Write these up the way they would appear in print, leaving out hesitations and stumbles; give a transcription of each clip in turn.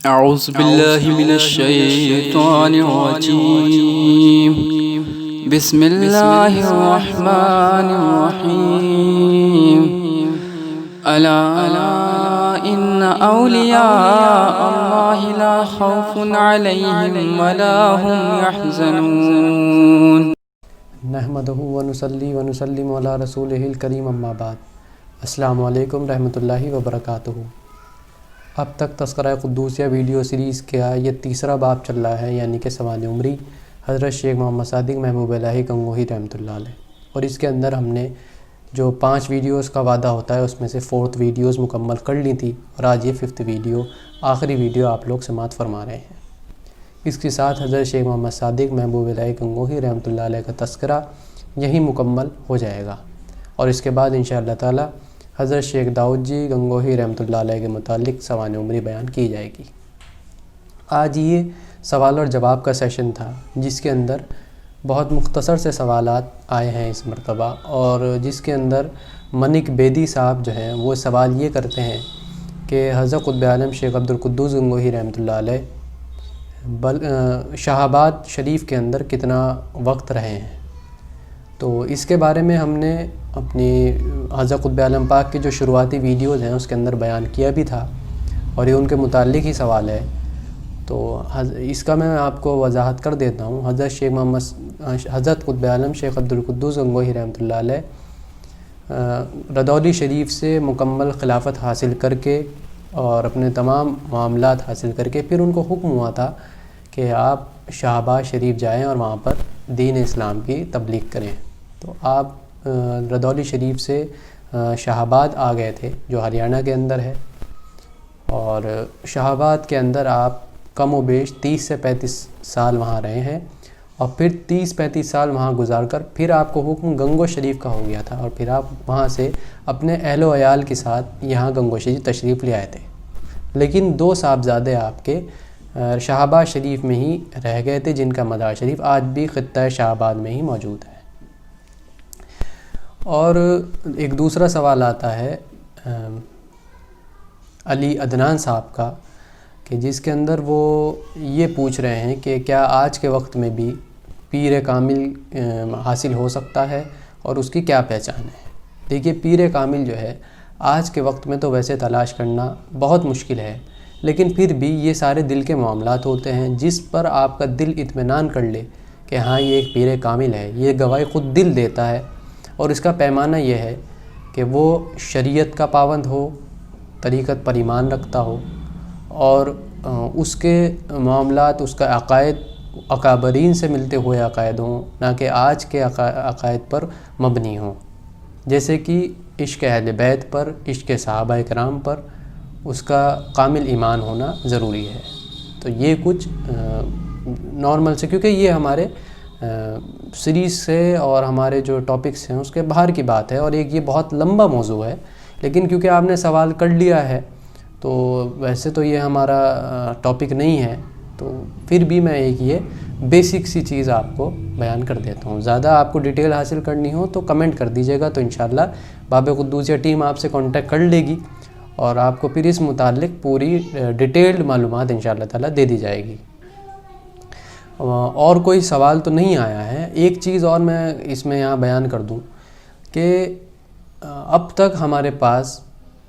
أعوذ بالله من الشيطان الرجيم. بسم الله الرحمن الرحيم. ألا إن أولياء الله لا خوف عليهم ولا هم يحزنون. نحمده ونصلي ونسلم على رسوله الكريم اما بعد. السلام علیکم رحمۃ اللہ وبرکاتہ. اب تک تذکرہ قدوسیہ ویڈیو سیریز کا یہ تیسرا باب چل رہا ہے، یعنی کہ سوانح عمری حضرت شیخ محمد صادق محبوب الہی گنگوہی رحمۃ اللہ علیہ. اور اس کے اندر ہم نے جو 5 ویڈیوز کا وعدہ ہوتا ہے اس میں سے 4 ویڈیوز مکمل کر لی تھی، اور آج یہ 5 ویڈیو آخری ویڈیو آپ لوگ سماعت فرما رہے ہیں. اس کے ساتھ حضرت شیخ محمد صادق محبوب الہی گنگوہی رحمۃ اللہ علیہ کا تذکرہ یہی مکمل ہو جائے گا، اور اس کے بعد انشاءاللہ تعالی حضرت شیخ داؤد جی گنگوہی رحمۃ اللہ علیہ کے متعلق سوانح عمری بیان کی جائے گی. آج یہ سوال اور جواب کا سیشن تھا، جس کے اندر بہت مختصر سے سوالات آئے ہیں اس مرتبہ، اور جس کے اندر منک بیدی صاحب جو ہیں وہ سوال یہ کرتے ہیں کہ حضرت قطب عالم شیخ عبدالقدوس گنگوہی رحمۃ اللہ علیہ شاہ آباد شریف کے اندر کتنا وقت رہے ہیں. تو اس کے بارے میں ہم نے اپنی حضرت قطب عالم پاک کی جو شروعاتی ویڈیوز ہیں اس کے اندر بیان کیا بھی تھا، اور یہ ان کے متعلق ہی سوال ہے. تو اس کا میں آپ کو وضاحت کر دیتا ہوں. حضرت قطب عالم شیخ عبدالقدوس گنگوہی رحمۃ اللہ علیہ ردولی شریف سے مکمل خلافت حاصل کر کے اور اپنے تمام معاملات حاصل کر کے پھر ان کو حکم ہوا تھا کہ آپ شاہ آباد شریف جائیں اور وہاں پر دین اسلام کی تبلیغ کریں. تو آپ ردولی شریف سے شاہ آباد آ گئے تھے، جو ہریانہ کے اندر ہے، اور شاہ آباد کے اندر آپ کم و بیش 30 سے 35 سال وہاں رہے ہیں، اور پھر 30-35 سال وہاں گزار کر پھر آپ کو حکم گنگو شریف کا ہو گیا تھا، اور پھر آپ وہاں سے اپنے اہل و عیال کے ساتھ یہاں گنگو شریف تشریف لے آئے تھے. لیکن 2 صاحبزادے آپ کے شاہ آباد شریف میں ہی رہ گئے تھے، جن کا مزار شریف آج بھی خطہ شاہ آباد میں ہی موجود ہے. اور ایک دوسرا سوال آتا ہے علی عدنان صاحب کا، کہ جس کے اندر وہ یہ پوچھ رہے ہیں کہ کیا آج کے وقت میں بھی پیر کامل حاصل ہو سکتا ہے، اور اس کی کیا پہچان ہے. دیکھیے، پیر کامل جو ہے آج کے وقت میں تو ویسے تلاش کرنا بہت مشکل ہے، لیکن پھر بھی یہ سارے دل کے معاملات ہوتے ہیں. جس پر آپ کا دل اطمینان کر لے کہ ہاں یہ ایک پیر کامل ہے، یہ گواہی خود دل دیتا ہے. اور اس کا پیمانہ یہ ہے کہ وہ شریعت کا پابند ہو، طریقت پر ایمان رکھتا ہو، اور اس کے معاملات، اس کا عقائد اکابرین سے ملتے ہوئے عقائد ہوں، نہ کہ آج کے عقائد پر مبنی ہوں. جیسے کہ عشق اہل بیت پر، عشق صحابہ کرام پر اس کا کامل ایمان ہونا ضروری ہے. تو یہ کچھ نارمل سے، کیونکہ یہ ہمارے سیریز سے اور ہمارے جو ٹاپکس ہیں اس کے باہر کی بات ہے، اور ایک یہ بہت لمبا موضوع ہے. لیکن کیونکہ آپ نے سوال کر لیا ہے، تو ویسے تو یہ ہمارا ٹاپک نہیں ہے، تو پھر بھی میں ایک یہ بیسک سی چیز آپ کو بیان کر دیتا ہوں. زیادہ آپ کو ڈیٹیل حاصل کرنی ہو تو کمنٹ کر دیجیے گا، تو انشاءاللہ باب قدوسیہ ٹیم آپ سے کانٹیکٹ کر لے گی، اور آپ کو پھر اس متعلق پوری ڈیٹیلڈ معلومات انشاءاللہ تعالیٰ دے دی جائے گی. اور کوئی سوال تو نہیں آیا ہے. ایک چیز اور میں اس میں یہاں بیان کر دوں کہ اب تک ہمارے پاس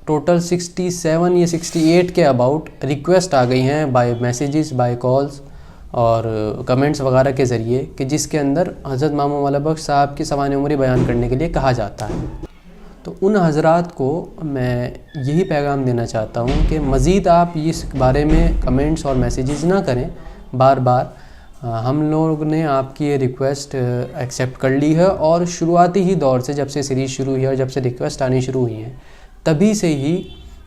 ٹوٹل 67 یا 68 کے اباؤٹ ریکویسٹ آ گئی ہیں بائی میسیجز، بائی کالز اور کمنٹس وغیرہ کے ذریعے، کہ جس کے اندر حضرت ماموں والا بخش صاحب کی سوانح عمری بیان کرنے کے لیے کہا جاتا ہے. تو ان حضرات کو میں یہی پیغام دینا چاہتا ہوں کہ مزید آپ اس بارے میں کمنٹس اور میسیجز نہ کریں بار بار. ہم لوگ نے آپ کی یہ ریکویسٹ ایکسیپٹ کر لی ہے، اور شروعاتی ہی دور سے، جب سے سیریز شروع ہوئی ہے اور جب سے ریکویسٹ آنی شروع ہوئی ہیں، تبھی سے ہی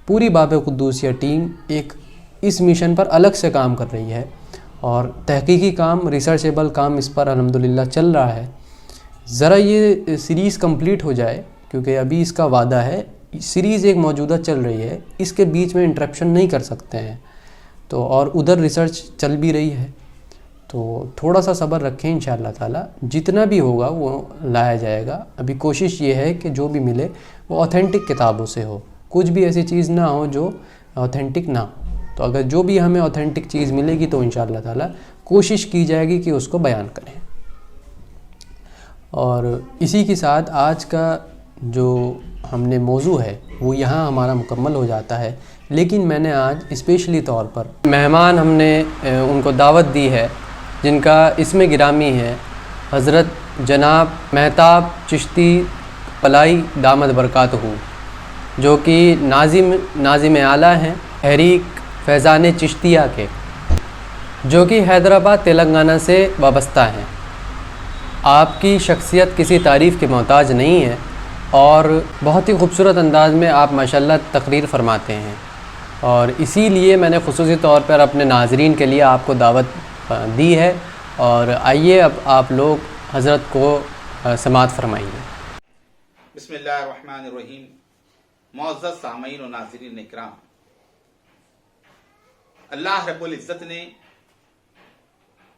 پوری باب قدوسیہ ٹیم ایک اس مشن پر الگ سے کام کر رہی ہے، اور تحقیقی کام، ریسرچیبل کام اس پر الحمدللہ چل رہا ہے. ذرا یہ سیریز کمپلیٹ ہو جائے، کیونکہ ابھی اس کا وعدہ ہے. سیریز ایک موجودہ چل رہی ہے، اس کے بیچ میں انٹرپشن نہیں کر سکتے ہیں، تو اور ادھر ریسرچ چل بھی رہی ہے. تو تھوڑا سا صبر رکھیں، انشاءاللہ تعالیٰ جتنا بھی ہوگا وہ لایا جائے گا. ابھی کوشش یہ ہے کہ جو بھی ملے وہ اوتھینٹک کتابوں سے ہو، کچھ بھی ایسی چیز نہ ہو جو اوتھینٹک نہ ہو. تو اگر جو بھی ہمیں اوتھینٹک چیز ملے گی تو انشاءاللہ تعالیٰ کوشش کی جائے گی کہ اس کو بیان کریں. اور اسی کے ساتھ آج کا جو ہم نے موضوع ہے وہ یہاں ہمارا مکمل ہو جاتا ہے. لیکن میں نے آج اسپیشلی طور پر مہمان ہم نے ان کو دعوت دی ہے جن کا اسم گرامی ہے حضرت جناب مہتاب چشتی پلائی دامت برکاتہ، جو کہ ناظم اعلیٰ ہیں تحریک فیضان چشتیہ کے، جو کہ حیدرآباد تلنگانہ سے وابستہ ہیں. آپ کی شخصیت کسی تعریف کے محتاج نہیں ہے اور بہت ہی خوبصورت انداز میں آپ ماشاءاللہ تقریر فرماتے ہیں، اور اسی لیے میں نے خصوصی طور پر اپنے ناظرین کے لیے آپ کو دعوت دی ہے. اور آئیے اب آپ لوگ حضرت کو سماعت فرمائیے. بسم اللہ الرحمن الرحیم. معزز سامعین و ناظرین اکرام، اللہ رب العزت نے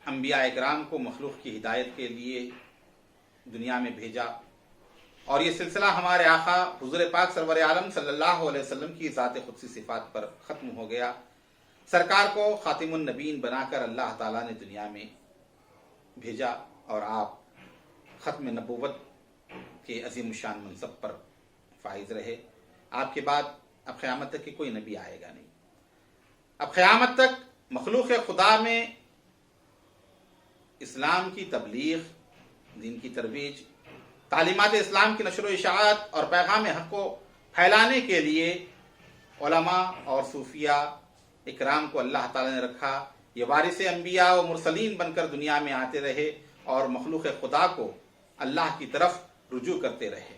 انبیاء اکرام کو مخلوق کی ہدایت کے لیے دنیا میں بھیجا، اور یہ سلسلہ ہمارے آقا حضور پاک سرور عالم صلی اللہ علیہ وسلم کی ذات قدسی صفات پر ختم ہو گیا. سرکار کو خاتم النبیین بنا کر اللہ تعالیٰ نے دنیا میں بھیجا، اور آپ ختم نبوت کے عظیم الشان منصب پر فائز رہے. آپ کے بعد اب قیامت تک کہ کوئی نبی آئے گا نہیں. اب قیامت تک مخلوق خدا میں اسلام کی تبلیغ، دین کی ترویج، تعلیمات اسلام کی نشر و اشاعت اور پیغام حق کو پھیلانے کے لیے علماء اور صوفیاء اکرام کو اللہ تعالی نے رکھا. یہ وارث انبیاء و مرسلین بن کر دنیا میں آتے رہے اور مخلوق خدا کو اللہ کی طرف رجوع کرتے رہے.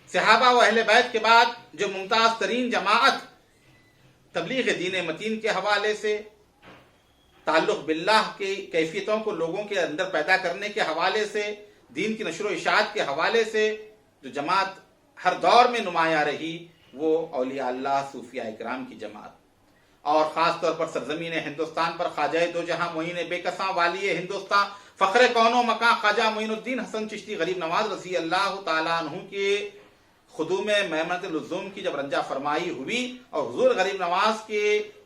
صحابہ و اہل بیت کے بعد جو ممتاز ترین جماعت تبلیغ دین متین کے حوالے سے، تعلق باللہ کی کیفیتوں کو لوگوں کے اندر پیدا کرنے کے حوالے سے، دین کی نشر و اشاعت کے حوالے سے جو جماعت ہر دور میں نمایاں رہی، وہ اولیاء اللہ صوفیاء اکرام کی جماعت، اور خاص طور پر سرزمین ہندوستان پر خواجہ دو جہاں معین بے کساں والی ہندوستان فخر کون و مکان خواجہ معین الدین حسن چشتی غریب نواز رضی اللہ تعالیٰ عنہ کے خدوم میمنۃ اللزوم کی جب رنجہ فرمائی ہوئی اور حضور غریب نواز کے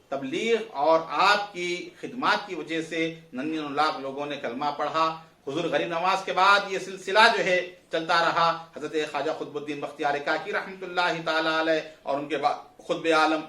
تبلیغ اور آپ کی خدمات کی وجہ سے 99 لاکھ لوگوں نے کلمہ پڑھا. حضور غریب نواز کے بعد یہ سلسلہ جو ہے چلتا رہا. حضرت خواجہ قطب الدین بختیار کاکی رحمۃ اللہ تعالی علیہ اور ان کے بعد قطب عالم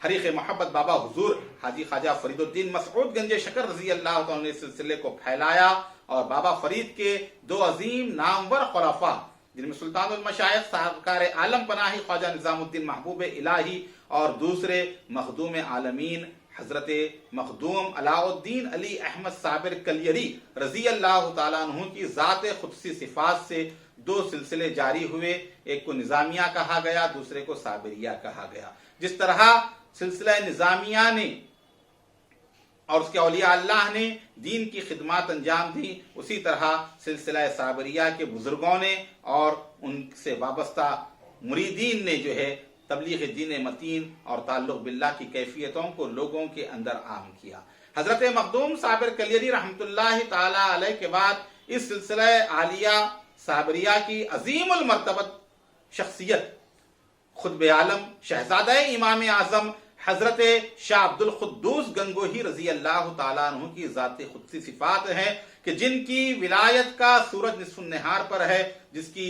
حریق محبت بابا حضور حاجی خواجہ فرید الدین مسعود گنج شکر رضی اللہ تعالیٰ نے اس سلسلے کو پھیلایا. اور بابا فرید کے دو عظیم نامور خلفاء جن میں سلطان المشائخ سرکار عالم پناہی خواجہ نظام الدین محبوب الہی اور دوسرے مخدوم عالمین حضرت مخدوم علاء الدین علی احمد صابر کلیری رضی اللہ تعالیٰ عنہ کی ذات قدسی صفات سے دو سلسلے جاری ہوئے. ایک کو نظامیہ کہا گیا، دوسرے کو صابریہ کہا گیا. جس طرح سلسلہ نظامیہ نے اور اس کے اولیاء اللہ نے دین کی خدمات انجام دی، اسی طرح سلسلہ صابریہ کے بزرگوں نے اور ان سے وابستہ مریدین نے جو ہے تبلیغ دین متین اور تعلق باللہ کی کیفیتوں کو لوگوں کے اندر عام کیا. حضرت مخدوم صابر کلیری رحمۃ اللہ تعالی علیہ کے بعد اس سلسلہ عالیہ صابریہ کی عظیم المرتبت شخصیت خطب عالم شہزادہ امام اعظم حضرت شاہ عبد القدوس گنگوہی رضی اللہ تعالیٰ عنہ کی ذات قدسی صفات ہیں کہ جن کی ولایت کا سورج نصف النہار پر ہے، جس کی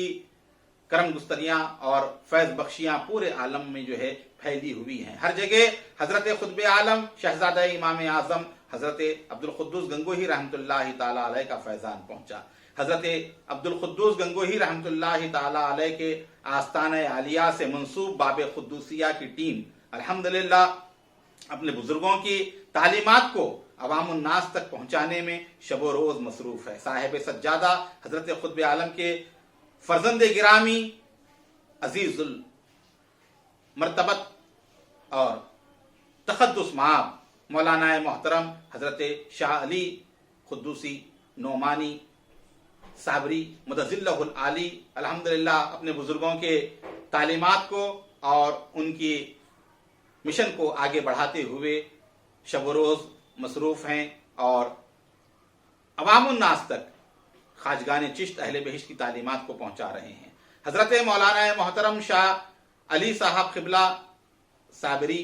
کرم گستریاں اور فیض بخشیاں پورے عالم میں جو ہے پھیلی ہوئی ہیں. ہر جگہ حضرت خطب عالم شہزادہ امام اعظم حضرت عبد القدوس گنگوہی رحمۃ اللہ تعالیٰ علیہ کا فیضان پہنچا. حضرت عبد القدوس گنگوہی رحمۃ اللہ تعالیٰ علیہ کے آستانہ عالیہ سے منسوب باب قدوسیہ کی ٹیم الحمدللہ اپنے بزرگوں کی تعلیمات کو عوام الناس تک پہنچانے میں شب و روز مصروف ہے. صاحب سجادہ حضرت قطب عالم کے فرزند گرامی عزیز المرتبت اور تقدس مآب مولانا محترم حضرت شاہ علی قدوسی نعمانی صابری مدظلہ العالی الحمدللہ اپنے بزرگوں کے تعلیمات کو اور ان کی مشن کو آگے بڑھاتے ہوئے شب و روز مصروف ہیں اور عوام الناس تک خواجگان چشت اہل بہشت کی تعلیمات کو پہنچا رہے ہیں. حضرت مولانا محترم شاہ علی صاحب قبلہ صابری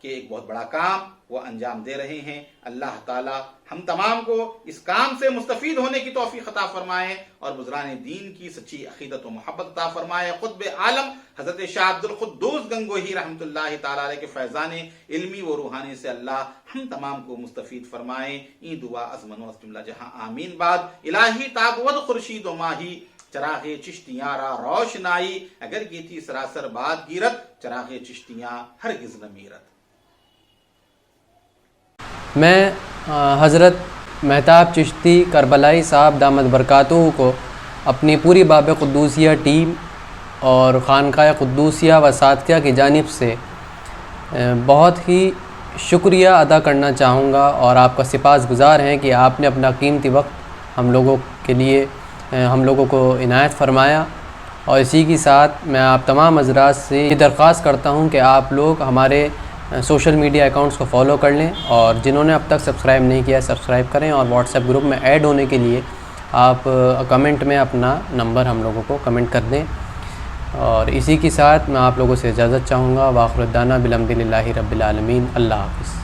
کہ ایک بہت بڑا کام وہ انجام دے رہے ہیں۔ اللہ تعالی ہم تمام کو اس کام سے مستفید ہونے کی توفیق عطا فرمائے اور بزرگان دین کی سچی عقیدت و محبت عطا فرمائے۔ قطب عالم حضرت شاہ عبد القدوس گنگوہی رحمۃ اللہ تعالی علیہ کے فیضان علمی و روحانی سے اللہ ہم تمام کو مستفید فرمائے۔ این دعا از من و از جملہ جہاں آمین۔ بعد الہی تابود خورشید و ماہی چراغ چشتیاں را روشنائی، اگر یہ تھی سراسر بات گیرت چراغ چشتیاں ہرگز نہ میرت۔ میں حضرت مہتاب چشتی کربلائی صاحب دامت برکاتہ کو اپنی پوری باب قدوسیہ ٹیم اور خانقاہ قدوسیہ و اساتذہ کی جانب سے بہت ہی شکریہ ادا کرنا چاہوں گا، اور آپ کا سپاس گزار ہیں کہ آپ نے اپنا قیمتی وقت ہم لوگوں کے لیے ہم لوگوں کو عنایت فرمایا۔ اور اسی کے ساتھ میں آپ تمام حضرات سے یہ درخواست کرتا ہوں کہ آپ لوگ ہمارے سوشل میڈیا اکاؤنٹس کو فالو کر لیں، اور جنہوں نے اب تک سبسکرائب نہیں کیا سبسکرائب کریں، اور واٹس ایپ گروپ میں ایڈ ہونے کے لیے آپ کمنٹ میں اپنا نمبر ہم لوگوں کو کمنٹ کر دیں۔ اور اسی کے ساتھ میں آپ لوگوں سے اجازت چاہوں گا۔ وآخر دعوانا بالحمد للہ رب العالمین۔ اللہ حافظ۔